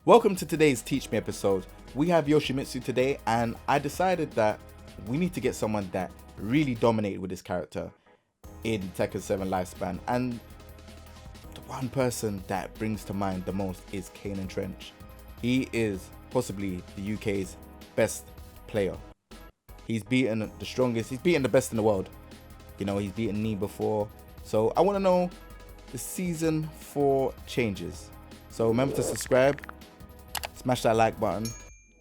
Welcome to today's Teach Me episode. We have YOSHIMITSU today, and I decided that we need to get someone that really dominated with this character in Tekken 7 lifespan. And the one person that brings to mind the most is Kaneandtrench. He is possibly the UK's best player. He's beaten the strongest, he's beaten the best in the world. You know, he's beaten me before. So I want to know the season 4 changes. So remember to subscribe, smash that like button,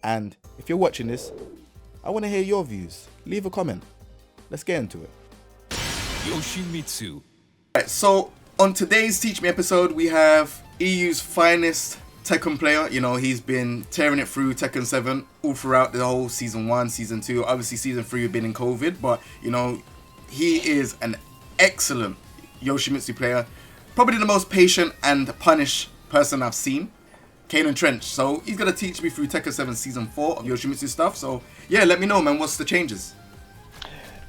and if you're watching this, I want to hear your views. Leave a comment. Let's get into it. YOSHIMITSU. Right, so on today's Teach Me episode, we have EU's finest Tekken player. You know, he's been tearing it through Tekken 7 all throughout the whole Season 1, Season 2. Obviously, Season 3 have been in COVID, but, you know, he is an excellent YOSHIMITSU player. Probably the most patient and punished person I've seen. Kaneandtrench. So he's going to teach me through Tekken 7 Season 4 of YOSHIMITSU stuff. So, yeah, let me know, man. What's the changes?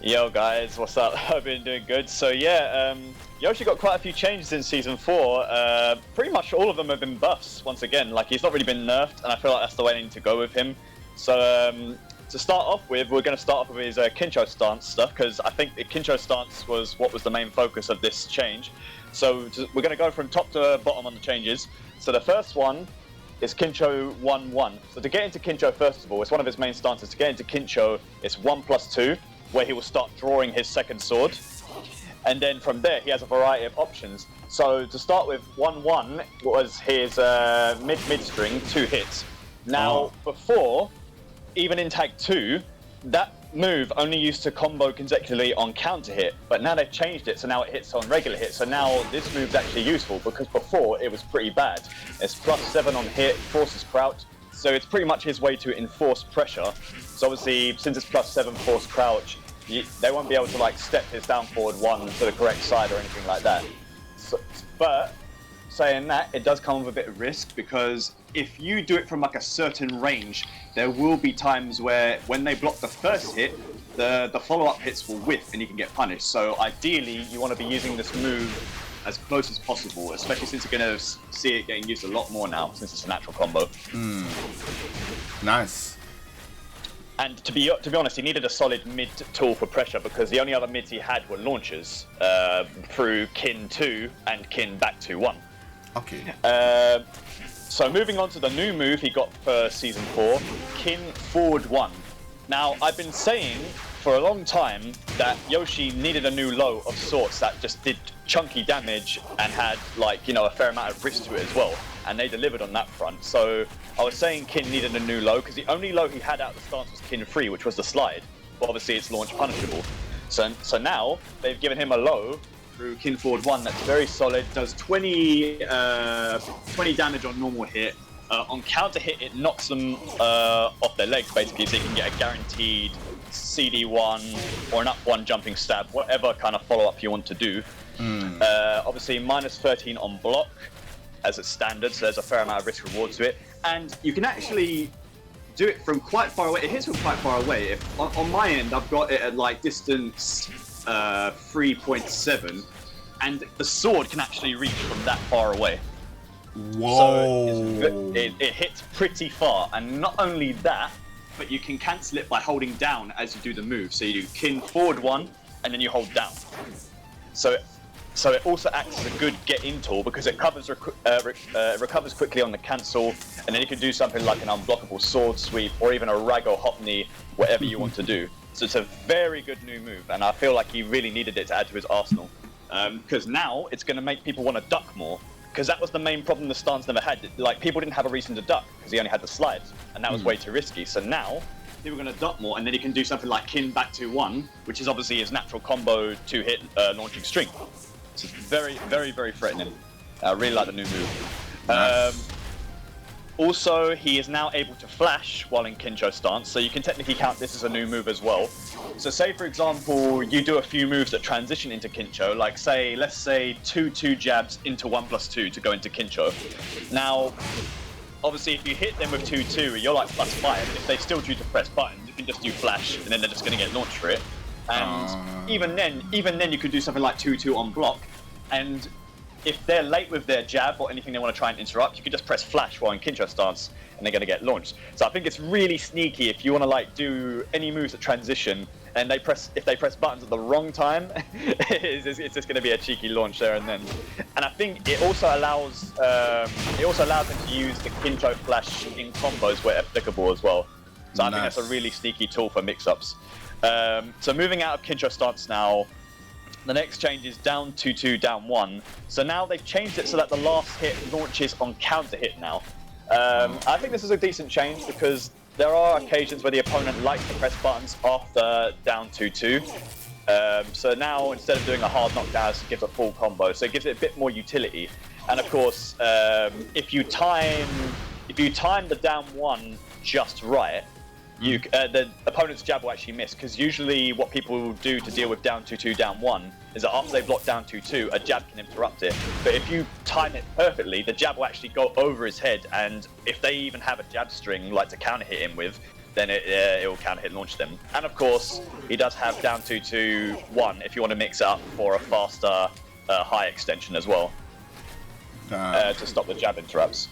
Yo guys, what's up? I've been doing good. So yeah, Yoshi got quite a few changes in Season 4. Pretty much all of them have been buffs, once again. Like, he's not really been nerfed, and I feel like that's the way I need to go with him. So to start off with, we're going to start off with his Kincho Stance stuff, because I think the Kincho Stance was what was the main focus of this change. So we're going to go from top to bottom on the changes. So the first one is Kincho 1-1. So to get into Kincho, first of all, it's one of his main stances. To get into Kincho, it's 1+2, where he will start drawing his second sword. And then from there, he has a variety of options. So to start with, 1-1 was his mid string, 2 hits. Now, before, even in Tag 2, that move only used to combo consecutively on counter hit, but now they've changed it, so now it hits on regular hit. So now this move's actually useful, because before it was pretty bad. It's +7 on hit, forces crouch, so it's pretty much his way to enforce pressure. So obviously, since it's +7 force crouch, they won't be able to like step his down forward 1 to the correct side or anything like that. So, but saying that, it does come with a bit of risk, because if you do it from like a certain range, there will be times where when they block the first hit, the follow-up hits will whiff and you can get punished. So ideally, you want to be using this move as close as possible, especially since you're going to see it getting used a lot more now, since it's a natural combo. Nice. And to be honest, he needed a solid mid tool for pressure, because the only other mids he had were launchers through Kin 2 and Kin back to 1. Okay. So moving on to the new move he got for Season 4, Kin forward 1. Now, I've been saying for a long time that Yoshi needed a new low of sorts that just did chunky damage and had, like, you know, a fair amount of risk to it as well. And they delivered on that front. So I was saying Kin needed a new low, because the only low he had out of the stance was Kin 3, which was the slide. But obviously it's launch punishable. So now they've given him a low through Kin forward 1 that's very solid, does 20 damage on normal hit. On counter hit, it knocks them off their legs, basically, so you can get a guaranteed CD1 or an up 1 jumping stab, whatever kind of follow-up you want to do. Obviously, -13 on block as it's standard, so there's a fair amount of risk reward to it. And you can actually do it from quite far away. It hits from quite far away. If on my end, I've got it at like distance 3.7, and the sword can actually reach from that far away. Whoa. So it hits pretty far, and not only that, but you can cancel it by holding down as you do the move. So you do Kin forward 1, and then you hold down. So it also acts as a good get-in tool, because it recovers quickly on the cancel, and then you can do something like an unblockable sword sweep, or even a Rago hop knee, whatever you want to do. So it's a very good new move, and I feel like he really needed it to add to his arsenal. Because now it's going to make people want to duck more, because that was the main problem the stance never had. Like, people didn't have a reason to duck, because he only had the slides, and that was way too risky. So now people are going to duck more, and then he can do something like Kin back to 1, which is obviously his natural combo 2-hit launching string. It's very, very, very threatening. I really like the new move. Nice. Also, he is now able to flash while in Kincho Stance, so you can technically count this as a new move as well. So say, for example, you do a few moves that transition into Kincho, like let's say 2 jabs into 1+2 to go into Kincho. Now, obviously, if you hit them with 2-2, you're like +5. If they still choose to press buttons, you can just do flash, and then they're just going to get launched for it. And even then you could do something like 2-2 on block, and if they're late with their jab or anything they want to try and interrupt, you can just press flash while in Kincho Stance, and they're going to get launched. So I think it's really sneaky if you want to like do any moves at transition, and if they press buttons at the wrong time, it's just going to be a cheeky launch there and then. And I think it also allows them to use the Kincho flash in combos where applicable as well. So I think that's a really sneaky tool for mix-ups. So moving out of Kincho Stance now, the next change is down 2-2, down 1. So now they've changed it so that the last hit launches on counter hit now. I think this is a decent change because there are occasions where the opponent likes to press buttons after down 2-2. So now instead of doing a hard knockdown, it gives a full combo. So it gives it a bit more utility. And of course, if you time the down 1 just right, the opponent's jab will actually miss, because usually what people will do to deal with down 2-2, down 1 is that after they block down 2-2, a jab can interrupt it. But if you time it perfectly, the jab will actually go over his head, and if they even have a jab string like to counter hit him with, then it will counter hit launch them. And of course, he does have down 2-2, 1 if you want to mix it up for a faster high extension as well, to stop the jab interrupts.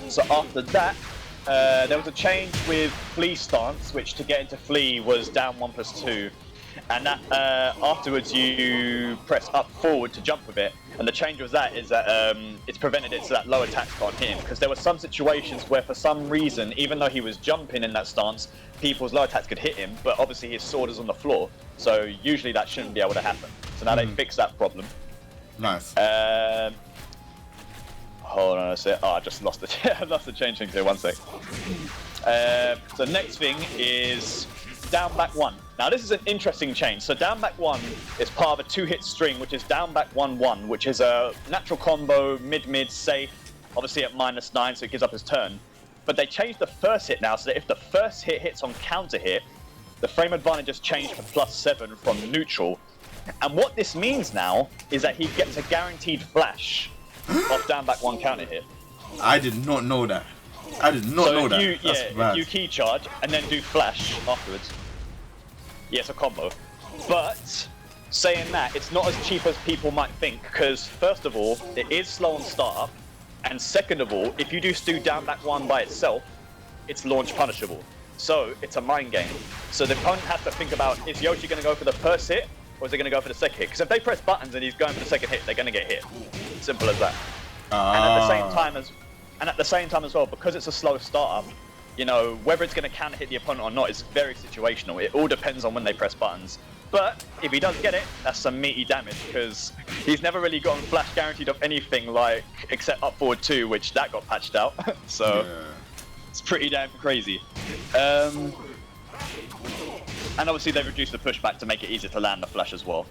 So after that, there was a change with Flea Stance, which to get into Flea was down 1+2, and that afterwards you press up forward to jump with it. And the change was that it's prevented it so that low attacks can't hit him, because there were some situations where for some reason, even though he was jumping in that stance, people's low attacks could hit him, but obviously his sword is on the floor, so usually that shouldn't be able to happen. So now they fixed that problem. Nice. Hold on a sec. Oh, I just lost the lost the change thing here. 1 sec. So next thing is down back 1. Now this is an interesting change. So down back 1 is part of a 2-hit string, which is down back 1-1, which is a natural combo, mid safe, obviously at -9, so it gives up his turn. But they changed the first hit now, so that if the first hit hits on counter hit, the frame advantage has changed to +7 from neutral. And what this means now is that he gets a guaranteed flash off down back 1 counter hit. I did not know that. I did not know that. If you key charge and then do flash afterwards, it's a combo. But saying that, it's not as cheap as people might think, because first of all, it is slow on startup, and second of all, if you do down back 1 by itself, it's launch punishable. So it's a mind game. So the opponent has to think about, is Yoshi going to go for the first hit, or is he going to go for the second hit? Because if they press buttons and he's going for the second hit, they're going to get hit. Simple as that. And at the same time as well, because it's a slow startup, you know, whether it's going to counter hit the opponent or not is very situational. It all depends on when they press buttons. But if he does get it, that's some meaty damage, because he's never really gotten flash guaranteed of anything like except up forward 2, which that got patched out. So it's pretty damn crazy. And obviously they've reduced the pushback to make it easier to land the flash as well.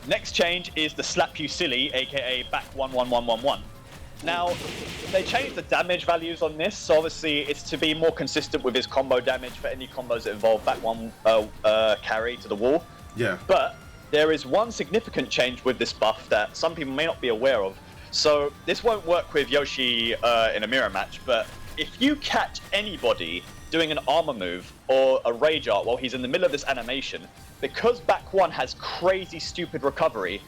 Next change is the slap you silly, aka back 1-1-1-1-1. Now, they changed the damage values on this, so obviously it's to be more consistent with his combo damage for any combos that involve back 1 carry to the wall. Yeah. But there is one significant change with this buff that some people may not be aware of. So this won't work with Yoshi in a mirror match, but if you catch anybody doing an armor move or a rage art while he's in the middle of this animation, because back 1 has crazy stupid recovery,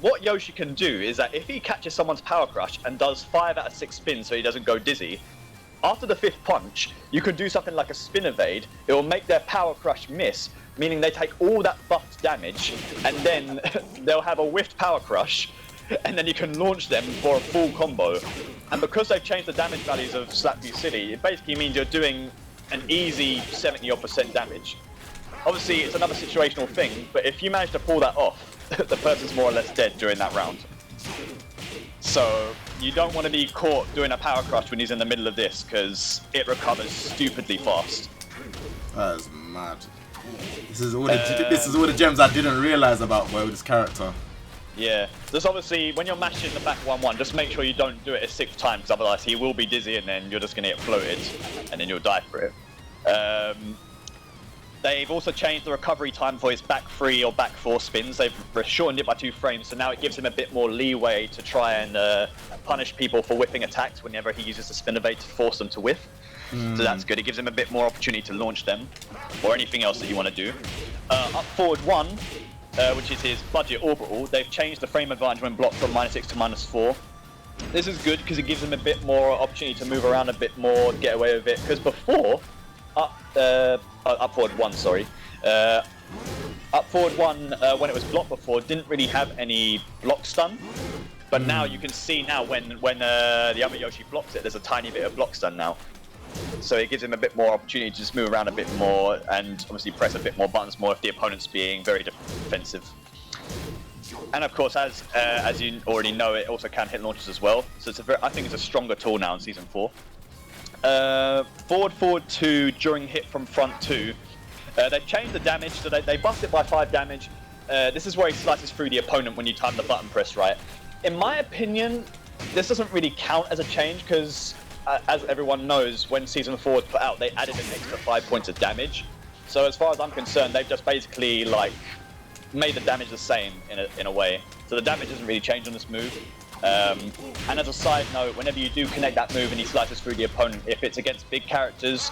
what Yoshi can do is that if he catches someone's power crush and does 5 out of 6 spins so he doesn't go dizzy, after the 5th punch, you can do something like a spin evade. It will make their power crush miss, meaning they take all that buffed damage, and then they'll have a whiffed power crush, and then you can launch them for a full combo. And because they've changed the damage values of Slap You City, it basically means you're doing an easy 70% damage. Obviously, it's another situational thing, but if you manage to pull that off, the person's more or less dead during that round. So you don't want to be caught doing a power crush when he's in the middle of this, because it recovers stupidly fast. That is mad. This is all the gems I didn't realize about this character. Yeah, just obviously when you're mashing the back 1-1, just make sure you don't do it a 6th time, because otherwise he will be dizzy and then you're just going to get floated and then you'll die for it. They've also changed the recovery time for his back 3 or back 4 spins. They've shortened it by 2 frames, so now it gives him a bit more leeway to try and punish people for whiffing attacks whenever he uses the spin evade to force them to whiff. So that's good. It gives him a bit more opportunity to launch them or anything else that you want to do. Up forward 1, which is his budget orbital, they've changed the frame advantage when blocked from -6 to -4. This is good because it gives him a bit more opportunity to move around a bit more, get away with it. Because before, up forward 1, sorry. Up forward 1, when it was blocked before, didn't really have any block stun. But now you can see now when the other Yoshi blocks it, there's a tiny bit of block stun now. So it gives him a bit more opportunity to just move around a bit more and obviously press a bit more buttons more if the opponent's being very defensive. And of course, as you already know, it also can hit launches as well. So I think it's a stronger tool now in Season 4. Forward 2 during hit from front 2. They've changed the damage, so they buffed it by 5 damage. This is where he slices through the opponent when you time the button press right. In my opinion, this doesn't really count as a change because, as everyone knows, when Season 4 was put out, they added an extra 5 points of damage. So as far as I'm concerned, they've just basically like made the damage the same in a way. So the damage doesn't really change on this move. And as a side note, whenever you do connect that move and he slices through the opponent, if it's against big characters,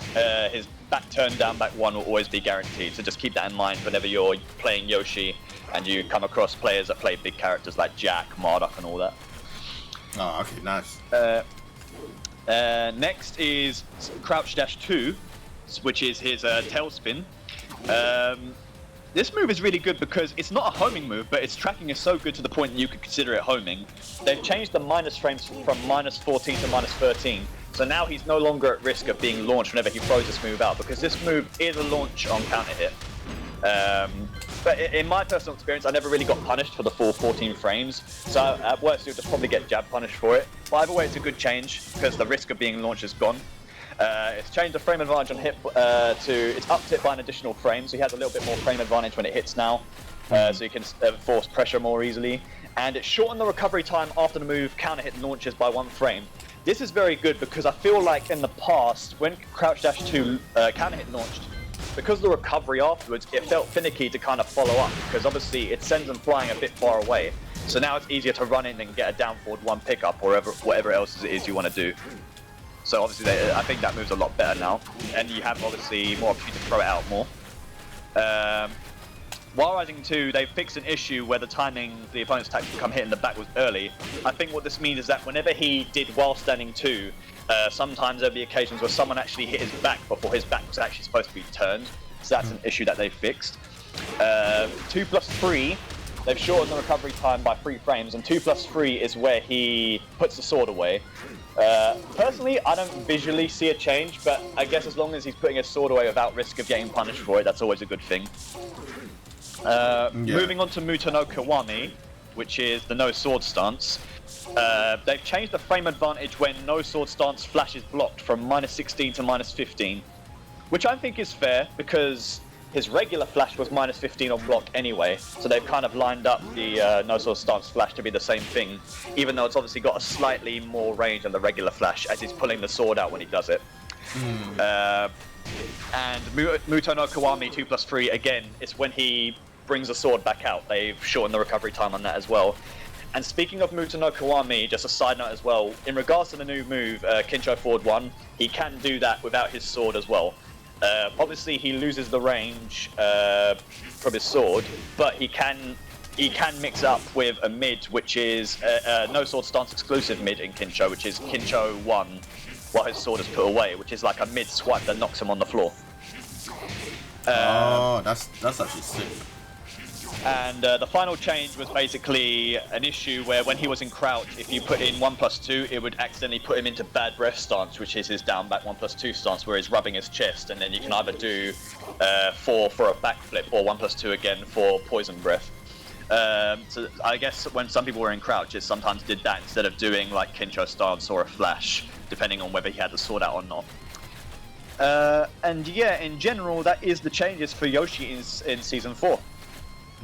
his back turn down back 1 will always be guaranteed. So just keep that in mind whenever you're playing Yoshi and you come across players that play big characters like Jack, Marduk and all that. Oh, okay, nice. Next is Crouch Dash 2, which is his tail spin. This move is really good because it's not a homing move, but its tracking is so good to the point that you could consider it homing. They've changed the minus frames from -14 to -13, so now he's no longer at risk of being launched whenever he throws this move out, because this move is a launch on counter hit. But in my personal experience, I never really got punished for the full 14 frames, so at worst you'll just probably get jab punished for it. But either way, it's a good change because the risk of being launched is gone. It's changed the frame advantage on hit it's upped it by an additional frame, so he has a little bit more frame advantage when it hits now, so he can force pressure more easily. And it's shortened the recovery time after the move counter hit launches by 1 frame. This is very good because I feel like in the past, when Crouch Dash 2 counter hit launched, because of the recovery afterwards, it felt finicky to kind of follow up, because obviously it sends them flying a bit far away. So now it's easier to run in and get a down forward 1 pickup or whatever else it is you want to do. So obviously, I think that move's a lot better now, and you have obviously more opportunity to throw it out more. While Rising 2, they fixed an issue where the timing the opponent's attack to come hit in the back was early. I think what this means is that whenever he did while standing 2, sometimes there'll be occasions where someone actually hit his back before his back was actually supposed to be turned. So that's an issue that they fixed. 2+3, they've shortened the recovery time by 3 frames, and 2+3 is where he puts the sword away. Personally, I don't visually see a change, but I guess as long as he's putting his sword away without risk of getting punished for it, that's always a good thing. Moving on to Muto no Kiwami, which is the no sword stance. They've changed the frame advantage when no sword stance flash is blocked from -16 to -15, which I think is fair because his regular flash was -15 on block anyway, so they've kind of lined up the no sword stance flash to be the same thing, even though it's obviously got a slightly more range than the regular flash as he's pulling the sword out when he does it. And Muto no Kiwami 2+3, again, it's when he brings the sword back out. They've shortened the recovery time on that as well. And speaking of Muto no Kiwami, just a side note as well, in regards to the new move, Kincho Forward 1, he can do that without his sword as well. Obviously, he loses the range from his sword, but he can mix up with a mid, which is a no sword stance exclusive mid in Kincho, which is Kincho 1, while his sword is put away, which is like a mid swipe that knocks him on the floor. Oh, that's actually sick. And the final change was basically an issue where when he was in crouch, if you put in 1+2, it would accidentally put him into bad breath stance, which is his down back 1+2 stance, where he's rubbing his chest, and then you can either do 4 for a backflip or 1+2 again for poison breath. So I guess when some people were in crouch, it sometimes did that instead of doing like Kincho stance or a flash, depending on whether he had the sword out or not. And yeah, in general, that is the changes for Yoshi in Season 4.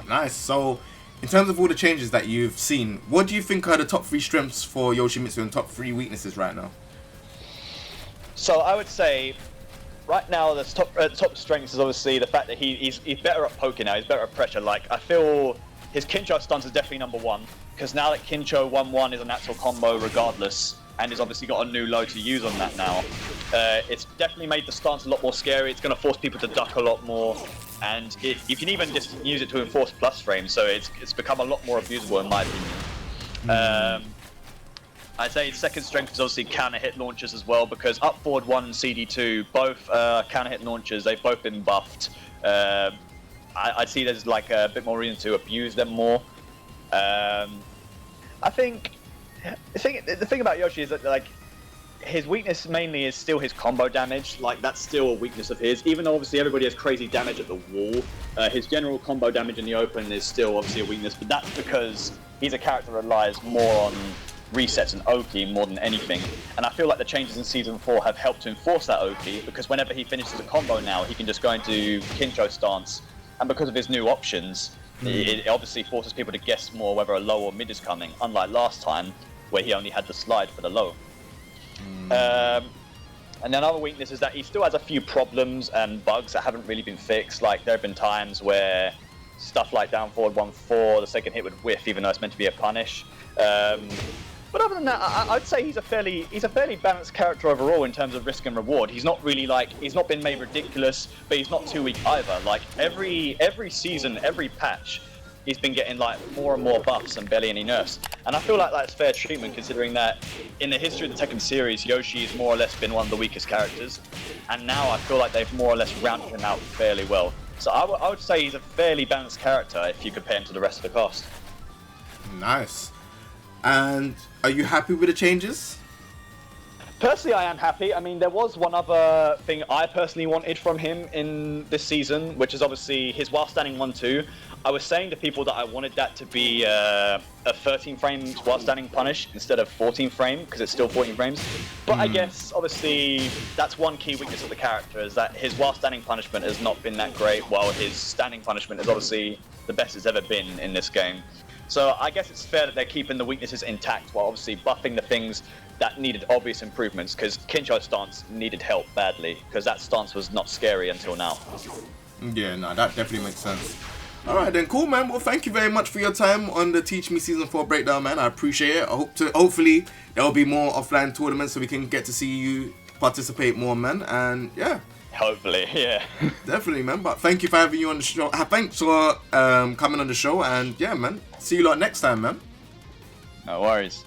Nice. So, in terms of all the changes that you've seen, what do you think are the top 3 strengths for Yoshimitsu and top 3 weaknesses right now? So I would say, right now, the top strengths is obviously the fact that he's better at poking now. He's better at pressure. Like, I feel his Kincho stance is definitely number 1, because now that Kincho 1-1 is a natural combo regardless, and he's obviously got a new low to use on that now. It's definitely made the stance a lot more scary. It's going to force people to duck a lot more, and you can even just use it to enforce plus frames, so it's become a lot more abusable in my opinion. I'd say second strength is obviously counter hit launchers as well, because up forward 1 and CD2, both counter hit launchers, they've both been buffed. I'd see there's like a bit more reason to abuse them more. I think the thing about Yoshi is that like his weakness mainly is still his combo damage. Like that's still a weakness of his, even though obviously everybody has crazy damage at the wall. His general combo damage in the open is still obviously a weakness, but that's because he's a character that relies more on resets and Oki more than anything, and I feel like the changes in Season 4 have helped to enforce that Oki, because whenever he finishes a combo now, he can just go into Kincho Stance, and because of his new options, it obviously forces people to guess more whether a low or mid is coming, unlike last time, where he only had the slide for the low. And then another weakness is that he still has a few problems and bugs that haven't really been fixed. Like there have been times where stuff like down forward 1-4, the second hit would whiff, even though it's meant to be a punish. But other than that, I'd say he's a fairly balanced character overall in terms of risk and reward. He's not really he's not been made ridiculous, but he's not too weak either. Like every season, every patch, he's been getting like more and more buffs and barely any nerfs. And I feel like that's fair treatment, considering that in the history of the Tekken series, Yoshi has more or less been one of the weakest characters, and now I feel like they've more or less rounded him out fairly well. So I would say he's a fairly balanced character if you compare him to the rest of the cast. Nice. And are you happy with the changes? Personally, I am happy. I mean, there was one other thing I personally wanted from him in this season, which is obviously his while standing 1-2. I was saying to people that I wanted that to be a 13 frame while standing punish instead of 14 frame, because it's still 14 frames. But I guess, obviously, that's one key weakness of the character, is that his while standing punishment has not been that great, while his standing punishment is obviously the best it's ever been in this game. So I guess it's fair that they're keeping the weaknesses intact while obviously buffing the things that needed obvious improvements, because Kincho Stance needed help badly, because that stance was not scary until now. Yeah, no, that definitely makes sense. Alright then, cool man. Well, thank you very much for your time on the Teach Me Season 4 breakdown, man. I appreciate it. Hopefully there will be more offline tournaments so we can get to see you participate more, man. And yeah. Hopefully, yeah. Definitely, man. But thank you for having you on the show. Thanks for coming on the show. And yeah, man. See you lot next time, man. No worries.